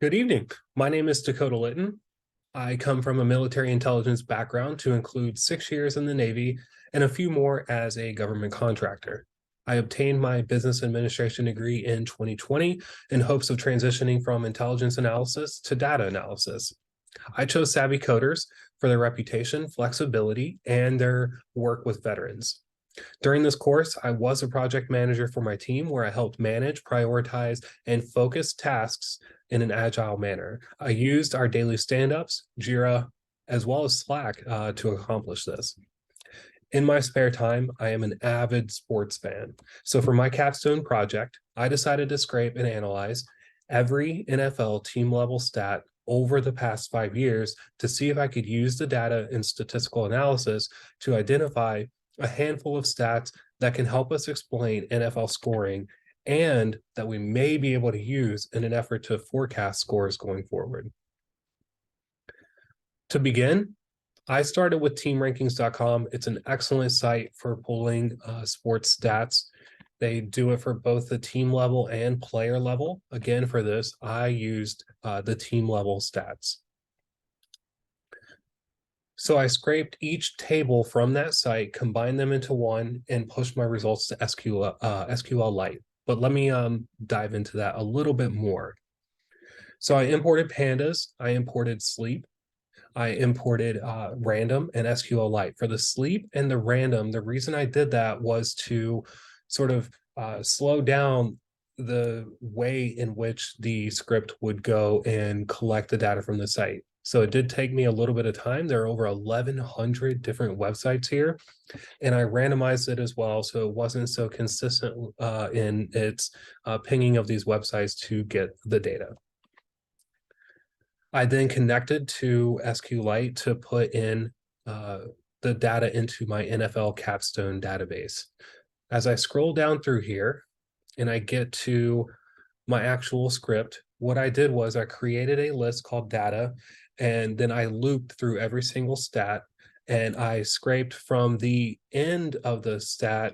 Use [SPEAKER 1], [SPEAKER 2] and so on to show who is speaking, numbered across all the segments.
[SPEAKER 1] Good evening. My name is Dakota Litton. I come from a military intelligence background to include 6 years in the Navy and a few more as a government contractor. I obtained my business administration degree in 2020 in hopes of transitioning from intelligence analysis to data analysis. I chose Savvy Coders for their reputation, flexibility, and their work with veterans. During this course, I was a project manager for my team where I helped manage, prioritize, and focus tasks in an agile manner. I used our daily stand-ups, Jira, as well as Slack to accomplish this. In my spare time, I am an avid sports fan. So for my Capstone project, I decided to scrape and analyze every NFL team level stat over the past 5 years to see if I could use the data in statistical analysis to identify a handful of stats that can help us explain NFL scoring and that we may be able to use in an effort to forecast scores going forward. To begin, I started with teamrankings.com. It's an excellent site for pulling sports stats. They do it for both the team level and player level. Again, for this, I used the team level stats. So I scraped each table from that site, combined them into one, and pushed my results to SQLite. But let me dive into that a little bit more. So I imported pandas, I imported sleep, I imported random and SQLite. For the sleep and the random, the reason I did that was to sort of slow down the way in which the script would go and collect the data from the site. So it did take me a little bit of time. There are over 1,100 different websites here, and I randomized it as well, so it wasn't so consistent in its pinging of these websites to get the data. I then connected to SQLite to put in the data into my NFL Capstone database. As I scroll down through here and I get to my actual script, what I did was I created a list called data, and then I looped through every single stat, and I scraped from the end of the stat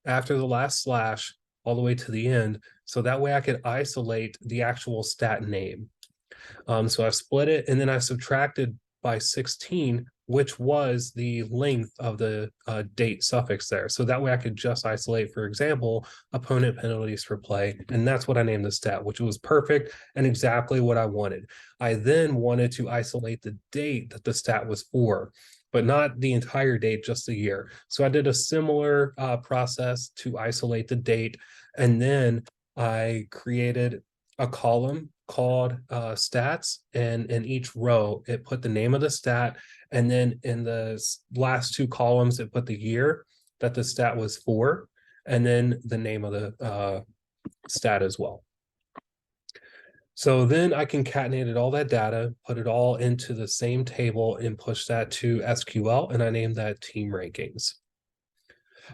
[SPEAKER 1] after the last slash all the way to the end. So that way I could isolate the actual stat name. So I split it and then I subtracted by 16, which was the length of the date suffix there. So that way I could just isolate, for example, opponent penalties for play. And that's what I named the stat, which was perfect and exactly what I wanted. I then wanted to isolate the date that the stat was for, but not the entire date, just the year. So I did a similar process to isolate the date. And then I created a column called stats, and in each row it put the name of the stat, and then in the last two columns it put the year that the stat was for, and then the name of the stat as well. So then I concatenated all that data, put it all into the same table, and pushed that to SQL, and I named that team rankings.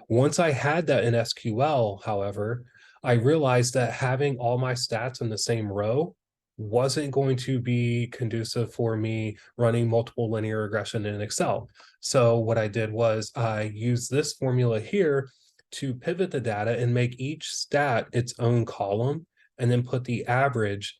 [SPEAKER 1] Once I had that in SQL, however, I realized that having all my stats in the same row wasn't going to be conducive for me running multiple linear regression in Excel. So what I did was I used this formula here to pivot the data and make each stat its own column, and then put the average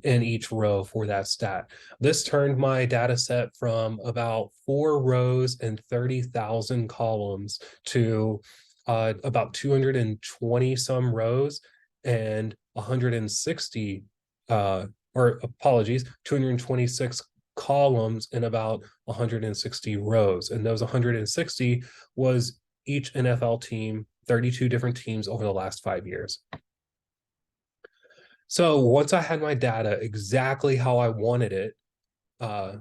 [SPEAKER 1] in each row for that stat. This turned my data set from about 4 rows and 30,000 columns to about 220 some rows and 160 or apologies, 226 columns in about 160 rows. And those 160 was each NFL team, 32 different teams over the last 5 years. So once I had my data exactly how I wanted it,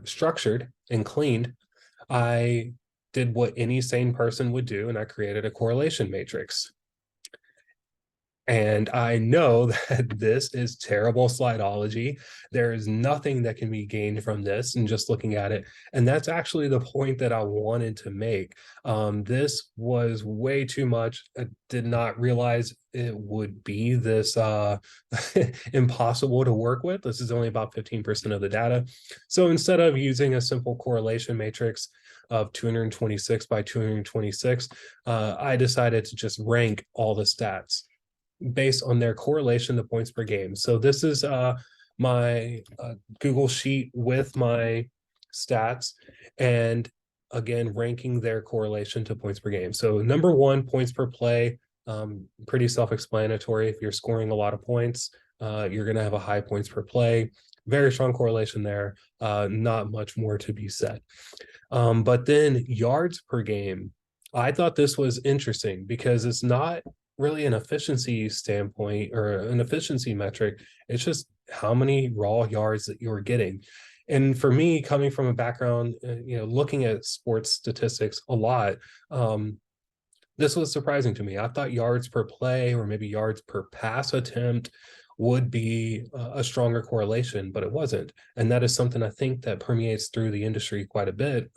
[SPEAKER 1] structured and cleaned, I did what any sane person would do, and I created a correlation matrix. And I know that this is terrible slideology. There is nothing that can be gained from this and just looking at it. And that's actually the point that I wanted to make. This was way too much. I did not realize it would be this impossible to work with. This is only about 15% of the data. So instead of using a simple correlation matrix of 226 by 226, I decided to just rank all the stats based on their correlation to points per game. So this is my Google Sheet with my stats and again ranking their correlation to points per game. So number one, points per play, pretty self-explanatory. If you're scoring a lot of points, you're going to have a high points per play. Very strong correlation there. Not much more to be said. But then yards per game, I thought this was interesting because it's not really an efficiency standpoint or an efficiency metric. It's just how many raw yards that you're getting. And for me, coming from a background, looking at sports statistics a lot, this was surprising to me. I thought yards per play or maybe yards per pass attempt would be a stronger correlation, but it wasn't. And that is something I think that permeates through the industry quite a bit.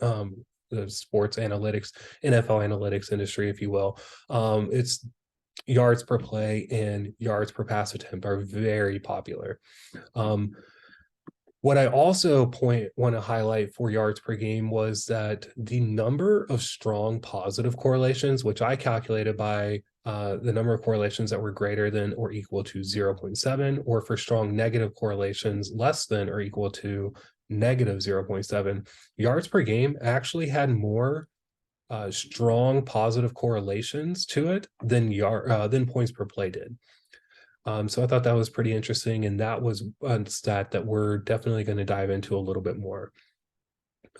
[SPEAKER 1] The sports analytics, NFL analytics industry, if you will. It's yards per play and yards per pass attempt are very popular. What I also want to highlight for yards per game was that the number of strong positive correlations, which I calculated by the number of correlations that were greater than or equal to 0.7, or for strong negative correlations less than or equal to negative 0.7, yards per game actually had more strong positive correlations to it than points per play did. So I thought that was pretty interesting, and that was a stat that we're definitely going to dive into a little bit more.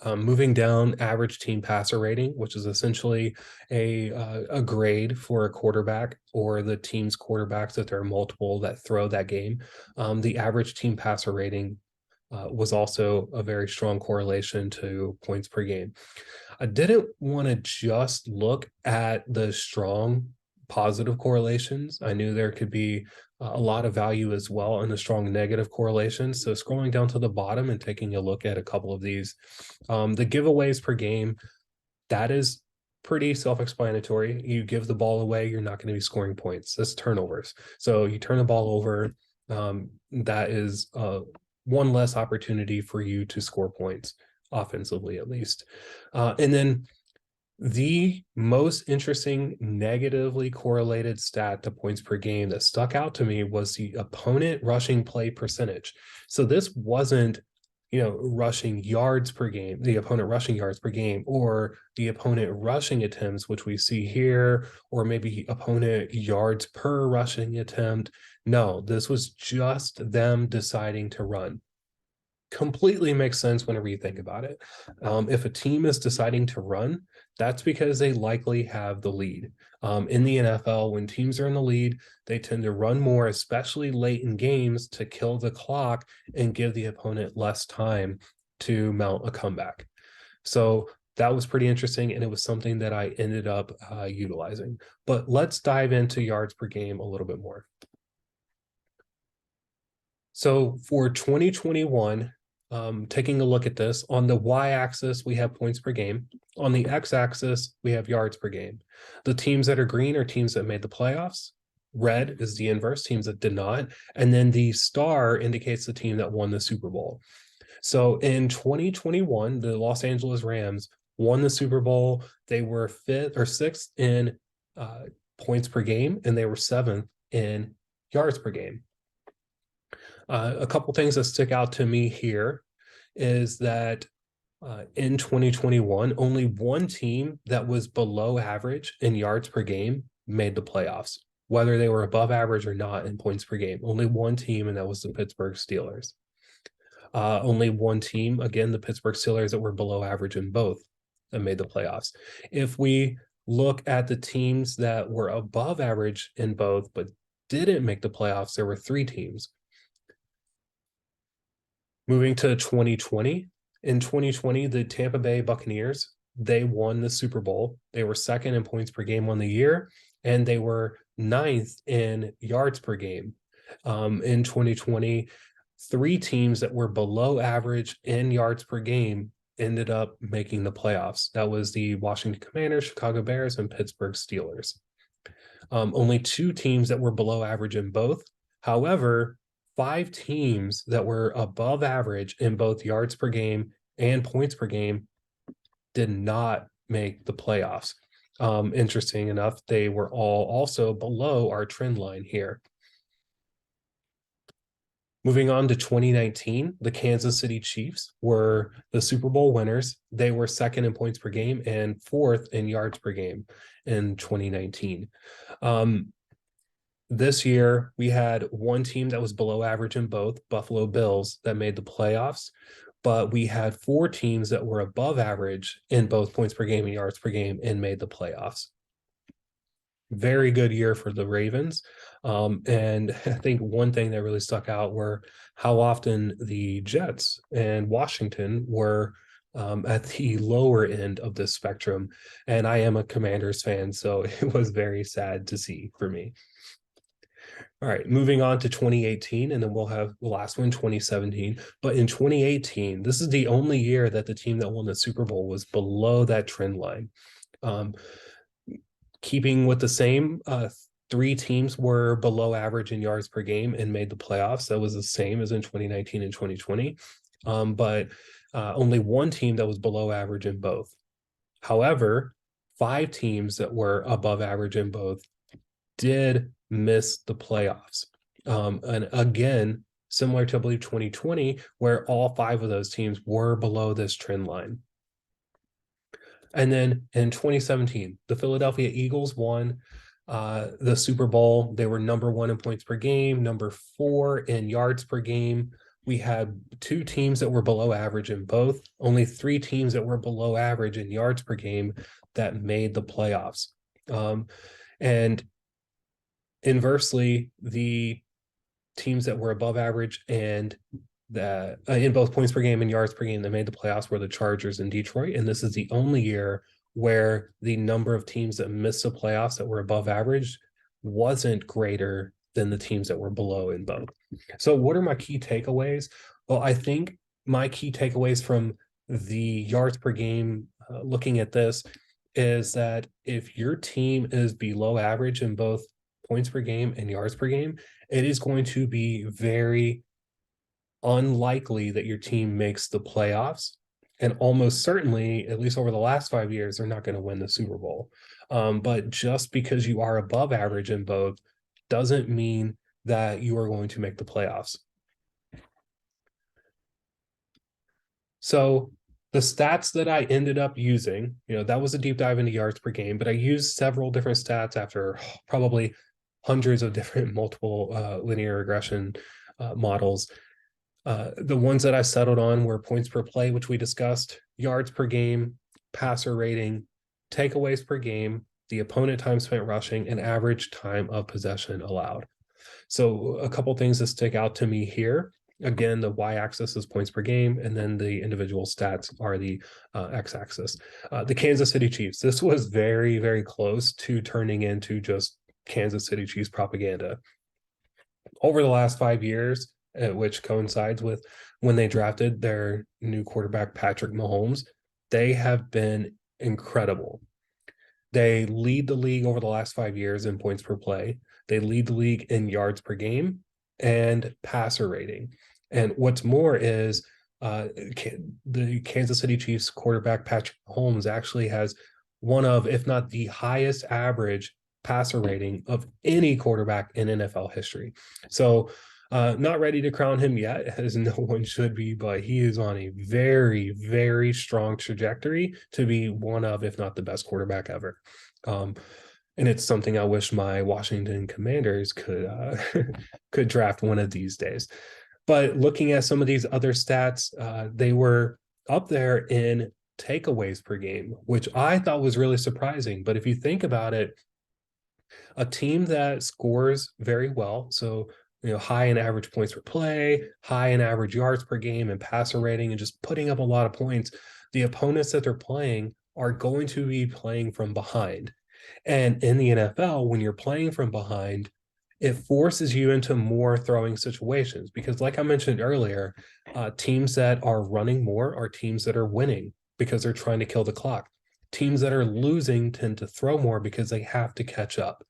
[SPEAKER 1] Moving down, average team passer rating, which is essentially a grade for a quarterback or the team's quarterbacks, that there are multiple that throw that game. The average team passer rating was also a very strong correlation to points per game. I didn't want to just look at the strong positive correlations. I knew there could be a lot of value as well in the strong negative correlations. So scrolling down to the bottom and taking a look at a couple of these, the giveaways per game, that is pretty self-explanatory. You give the ball away, you're not going to be scoring points. That's turnovers. So you turn the ball over, that is one less opportunity for you to score points, offensively at least. And then the most interesting negatively correlated stat to points per game that stuck out to me was the opponent rushing play percentage. So this wasn't, rushing yards per game, the opponent rushing yards per game, or the opponent rushing attempts, which we see here, or maybe opponent yards per rushing attempt. No, this was just them deciding to run. Completely makes sense whenever you think about it. If a team is deciding to run, that's because they likely have the lead. In the NFL, when teams are in the lead, they tend to run more, especially late in games, to kill the clock and give the opponent less time to mount a comeback. So that was pretty interesting, and it was something that I ended up utilizing. But let's dive into yards per game a little bit more. So for 2021, taking a look at this, on the y-axis, we have points per game. On the x-axis, we have yards per game. The teams that are green are teams that made the playoffs. Red is the inverse, teams that did not. And then the star indicates the team that won the Super Bowl. So in 2021, the Los Angeles Rams won the Super Bowl. They were sixth in points per game, and they were seventh in yards per game. A couple things that stick out to me here is that in 2021, only one team that was below average in yards per game made the playoffs, whether they were above average or not in points per game. Only one team, and that was the Pittsburgh Steelers. Only one team, again, the Pittsburgh Steelers, that were below average in both that made the playoffs. If we look at the teams that were above average in both but didn't make the playoffs, there were three teams. Moving to 2020, in 2020, the Tampa Bay Buccaneers, they won the Super Bowl. They were second in points per game on the year, and they were ninth in yards per game. In 2020, three teams that were below average in yards per game ended up making the playoffs. That was the Washington Commanders, Chicago Bears, and Pittsburgh Steelers. Only two teams that were below average in both. However, five teams that were above average in both yards per game and points per game did not make the playoffs. Interesting enough, they were all also below our trend line here. Moving on to 2019, the Kansas City Chiefs were the Super Bowl winners. They were second in points per game and fourth in yards per game in 2019. This year, we had one team that was below average in both, Buffalo Bills, that made the playoffs, but we had four teams that were above average in both points per game and yards per game and made the playoffs. Very good year for the Ravens. And I think one thing that really stuck out were how often the Jets and Washington were at the lower end of the spectrum. And I am a Commanders fan, so it was very sad to see for me. All right, moving on to 2018, and then we'll have the last one, 2017. But in 2018, this is the only year that the team that won the Super Bowl was below that trend line. Keeping with the same, three teams were below average in yards per game and made the playoffs. That was the same as in 2019 and 2020. But only one team that was below average in both. However, five teams that were above average in both did miss the playoffs. And again, similar to, I believe, 2020, where all five of those teams were below this trend line. And then in 2017, the Philadelphia Eagles won the Super Bowl. They were number one in points per game, number four in yards per game. We had two teams that were below average in both, only three teams that were below average in yards per game that made the playoffs. And inversely, the teams that were above average and that in both points per game and yards per game that made the playoffs were the Chargers in Detroit. And this is the only year where the number of teams that missed the playoffs that were above average wasn't greater than the teams that were below in both. So what are my key takeaways? Well, I think my key takeaways from the yards per game, looking at this, is that if your team is below average in both points per game and yards per game, it is going to be very unlikely that your team makes the playoffs, and almost certainly, at least over the last 5 years, they're not going to win the Super Bowl. But just because you are above average in both doesn't mean that you are going to make the playoffs. So the stats that I ended up using, that was a deep dive into yards per game, but I used several different stats after probably hundreds of different multiple linear regression models. The ones that I settled on were points per play, which we discussed, yards per game, passer rating, takeaways per game, the opponent time spent rushing, and average time of possession allowed. So a couple things that stick out to me here. Again, the y-axis is points per game, and then the individual stats are the x-axis. The Kansas City Chiefs, this was very, very close to turning into just Kansas City Chiefs propaganda. Over the last 5 years, which coincides with when they drafted their new quarterback, Patrick Mahomes, they have been incredible. They lead the league over the last 5 years in points per play. They lead the league in yards per game and passer rating. And what's more is the Kansas City Chiefs quarterback, Patrick Mahomes, actually has one of, if not the highest average passer rating of any quarterback in NFL history. So not ready to crown him yet, as no one should be, but he is on a very, very strong trajectory to be one of, if not the best quarterback ever. And it's something I wish my Washington Commanders could could draft one of these days. But looking at some of these other stats, they were up there in takeaways per game, which I thought was really surprising. But if you think about it, a team that scores very well, so high in average points per play, high in average yards per game and passer rating, and just putting up a lot of points, the opponents that they're playing are going to be playing from behind. And in the NFL, when you're playing from behind, it forces you into more throwing situations because, like I mentioned earlier, teams that are running more are teams that are winning because they're trying to kill the clock. Teams that are losing tend to throw more because they have to catch up.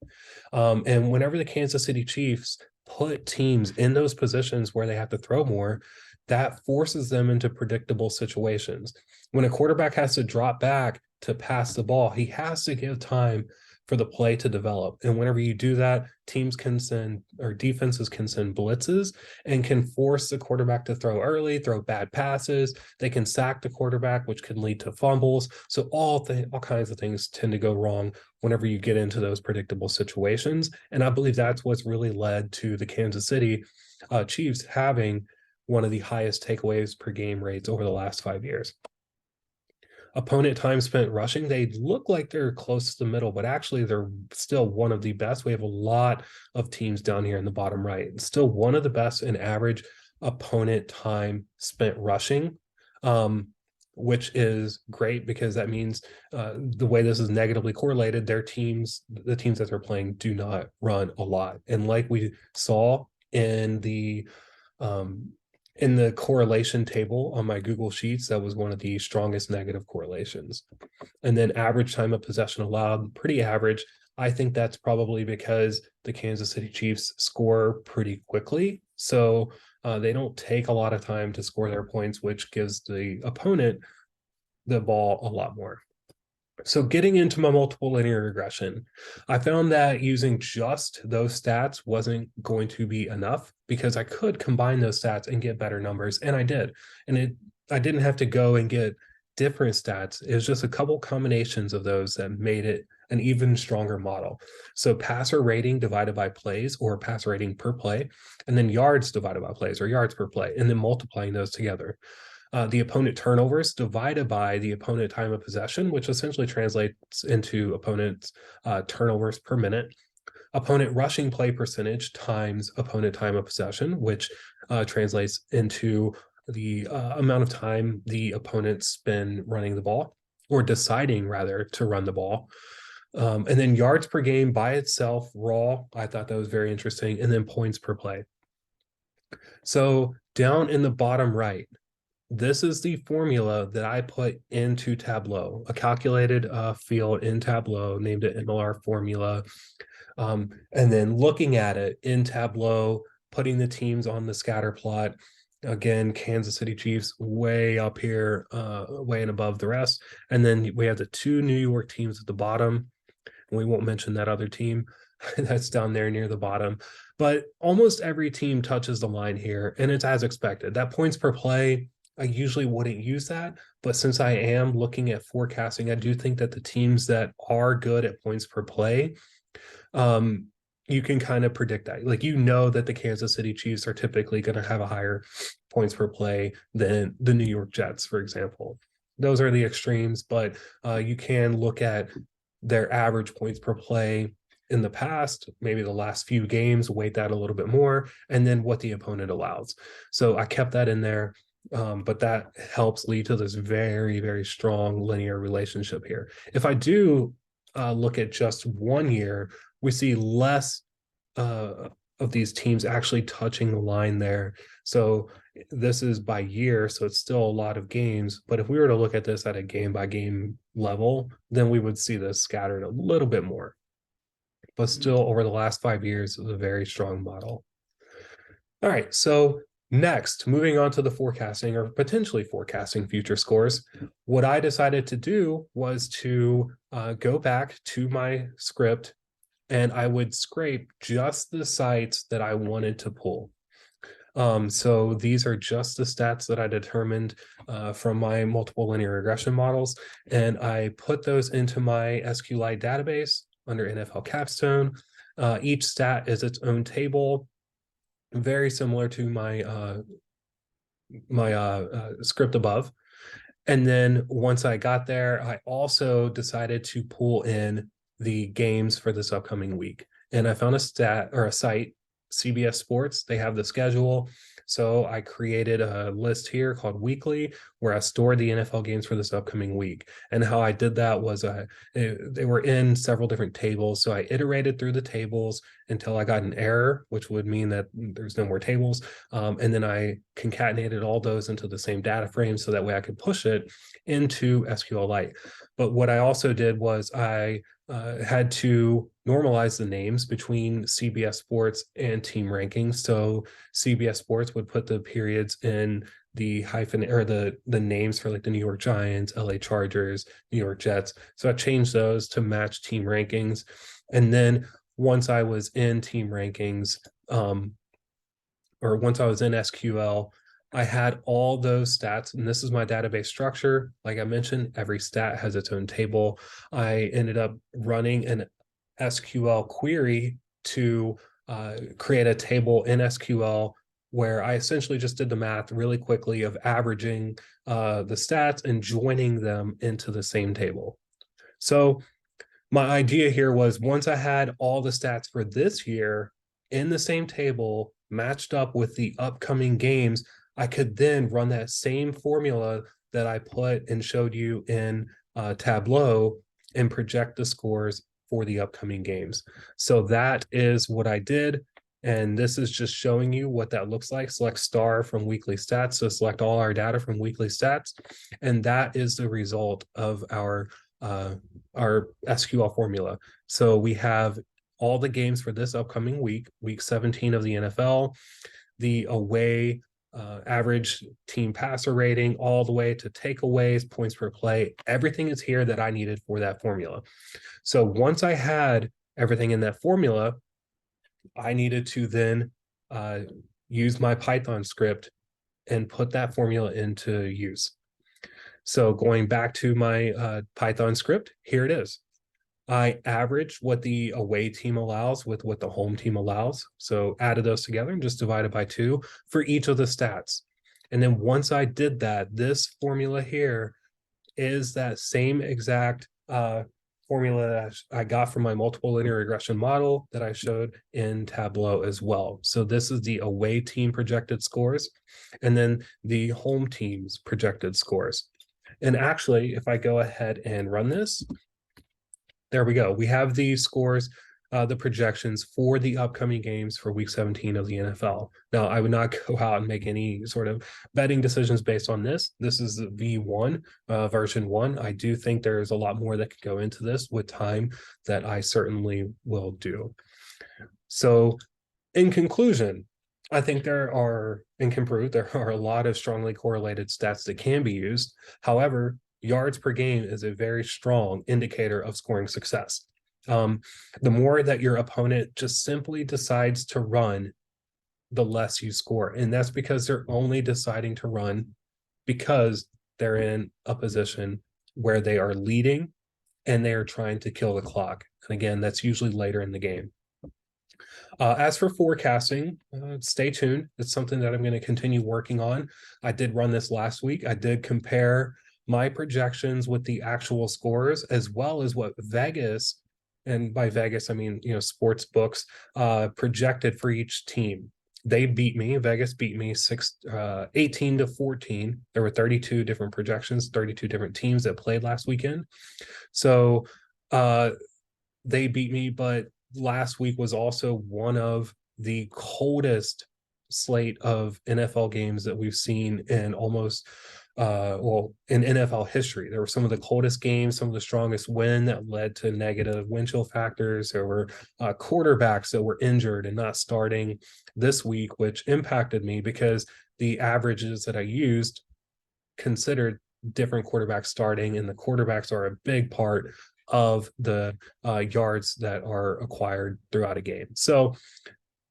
[SPEAKER 1] And whenever the Kansas City Chiefs put teams in those positions where they have to throw more, that forces them into predictable situations. When a quarterback has to drop back to pass the ball, he has to give time for the play to develop. And whenever you do that, teams can send, or defenses can send blitzes and can force the quarterback to throw early, throw bad passes. They can sack the quarterback, which can lead to fumbles. So all kinds of things tend to go wrong whenever you get into those predictable situations. And I believe that's what's really led to the Kansas City Chiefs having one of the highest takeaways per game rates over the last 5 years. Opponent time spent rushing, they look like they're close to the middle, but actually they're still one of the best. We have a lot of teams down here in the bottom right. Still one of the best in average opponent time spent rushing, which is great because that means the way this is negatively correlated, the teams that they're playing do not run a lot. And like we saw in the correlation table on my Google Sheets, that was one of the strongest negative correlations. And then average time of possession allowed, pretty average. I think that's probably because the Kansas City Chiefs score pretty quickly. So they don't take a lot of time to score their points, which gives the opponent the ball a lot more. So getting into my multiple linear regression, I found that using just those stats wasn't going to be enough because I could combine those stats and get better numbers, and I did. And I didn't have to go and get different stats. It was just a couple combinations of those that made it an even stronger model. So passer rating divided by plays, or passer rating per play, and then yards divided by plays, or yards per play, and then multiplying those together. The opponent turnovers divided by the opponent time of possession, which essentially translates into opponent's turnovers per minute. Opponent rushing play percentage times opponent time of possession, which translates into the amount of time the opponents spend running the ball, or deciding rather to run the ball. And then yards per game by itself, raw. I thought that was very interesting. And then points per play. So down in the bottom right, this is the formula that I put into Tableau, a calculated field in Tableau, named it MLR formula. And then looking at it in Tableau, putting the teams on the scatter plot. Again, Kansas City Chiefs way up here, way and above the rest. And then we have the two New York teams at the bottom. We won't mention that other team that's down there near the bottom. But almost every team touches the line here, and it's as expected. That points per play, I usually wouldn't use that, but since I am looking at forecasting, I do think that the teams that are good at points per play, you can kind of predict that. Like, you know that the Kansas City Chiefs are typically going to have a higher points per play than the New York Jets, for example. Those are the extremes, but you can look at their average points per play in the past, maybe the last few games, weight that a little bit more, and then what the opponent allows. So I kept that in there. But that helps lead to this very, very strong linear relationship here. If I do look at just 1 year, we see less of these teams actually touching the line there. So this is by year, so it's still a lot of games. But if we were to look at this at a game by game level, then we would see this scattered a little bit more. But still, over the last 5 years, it's a very strong model. All right, so next, moving on to the forecasting, or potentially forecasting future scores, what I decided to do was to go back to my script, and I would scrape just the sites that I wanted to pull. So these are just the stats that I determined from my multiple linear regression models, and I put those into my SQLite database under NFL Capstone. Each stat is its own table, very similar to my script above. And then once I got there, I also decided to pull in the games for this upcoming week. And I found a site, CBS Sports. They have the schedule. So I created a list here called Weekly, where I stored the NFL games for this upcoming week. And how I did that was they were in several different tables. So I iterated through the tables until I got an error, which would mean that there's no more tables. And then I concatenated all those into the same data frame so that way I could push it into SQLite. But what I also did was I had to normalize the names between CBS Sports and team rankings. So CBS Sports would put the periods in the hyphen or the names for like the New York Giants, LA Chargers, New York Jets. So I changed those to match team rankings. And then once I was in team rankings, or once I was in SQL, I had all those stats, and this is my database structure. Like I mentioned, every stat has its own table. I ended up running an SQL query to create a table in SQL where I essentially just did the math really quickly of averaging the stats and joining them into the same table. So my idea here was once I had all the stats for this year in the same table matched up with the upcoming games, I could then run that same formula that I put and showed you in Tableau and project the scores for the upcoming games. So that is what I did. And this is just showing you what that looks like. Select star from weekly stats. So select all our data from weekly stats. And that is the result of our SQL formula. So we have all the games for this upcoming week 17 of the NFL, the away average team passer rating, all the way to takeaways, points per play. Everything is here that I needed for that formula. So once I had everything in that formula, I needed to then use my Python script and put that formula into use. So going back to my Python script, here it is. I averaged what the away team allows with what the home team allows. So added those together and just divided by 2 for each of the stats. And then once I did that, this formula here is that same exact formula that I got from my multiple linear regression model that I showed in Tableau as well. So this is the away team projected scores, and then the home team's projected scores. And actually, if I go ahead and run this, there we go. We have the scores, the projections for the upcoming games for week 17 of the NFL. Now, I would not go out and make any sort of betting decisions based on this. This is the V1, version 1. I do think there's a lot more that could go into this with time that I certainly will do. So in conclusion, I think there are a lot of strongly correlated stats that can be used. However, yards per game is a very strong indicator of scoring success. The more that your opponent just simply decides to run, the less you score. And that's because they're only deciding to run because they're in a position where they are leading and they are trying to kill the clock. And again, that's usually later in the game. As for forecasting, stay tuned. It's something that I'm going to continue working on. I did run this last week. I did compare my projections with the actual scores, as well as what Vegas, and by Vegas, I mean, sports books, projected for each team. They beat me. Vegas beat me 18 to 14. There were 32 different projections, 32 different teams that played last weekend. So they beat me, but last week was also one of the coldest slate of NFL games that we've seen in almost in NFL history. There were some of the coldest games, some of the strongest wind that led to negative wind chill factors. There were quarterbacks that were injured and not starting this week, which impacted me because the averages that I used considered different quarterbacks starting, and the quarterbacks are a big part of the yards that are acquired throughout a game. So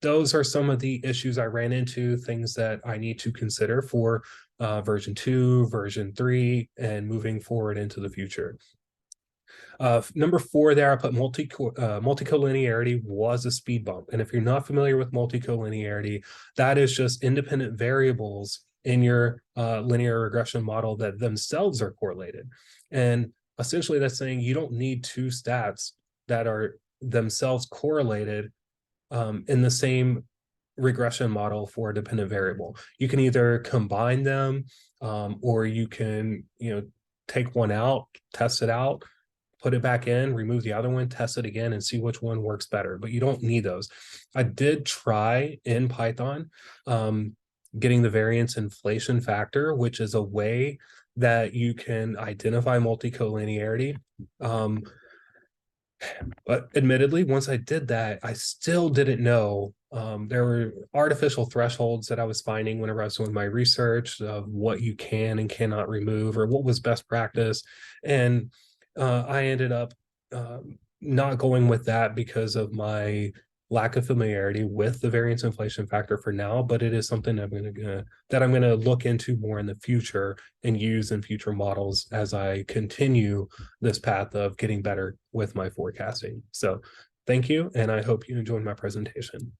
[SPEAKER 1] those are some of the issues I ran into, things that I need to consider for version 2, version 3, and moving forward into the future. Number 4 there, I put multicollinearity was a speed bump. And if you're not familiar with multicollinearity, that is just independent variables in your linear regression model that themselves are correlated. And essentially that's saying you don't need 2 stats that are themselves correlated in the same regression model for a dependent variable. You can either combine them or you can take one out, test it out, put it back in, remove the other one, test it again, and see which one works better. But you don't need those. I did try in Python getting the variance inflation factor, which is a way that you can identify multicollinearity. But admittedly, once I did that, I still didn't know. There were artificial thresholds that I was finding whenever I was doing my research of what you can and cannot remove or what was best practice. And I ended up not going with that because of my lack of familiarity with the variance inflation factor for now, but it is something that I'm going to look into more in the future and use in future models as I continue this path of getting better with my forecasting. So thank you, and I hope you enjoyed my presentation.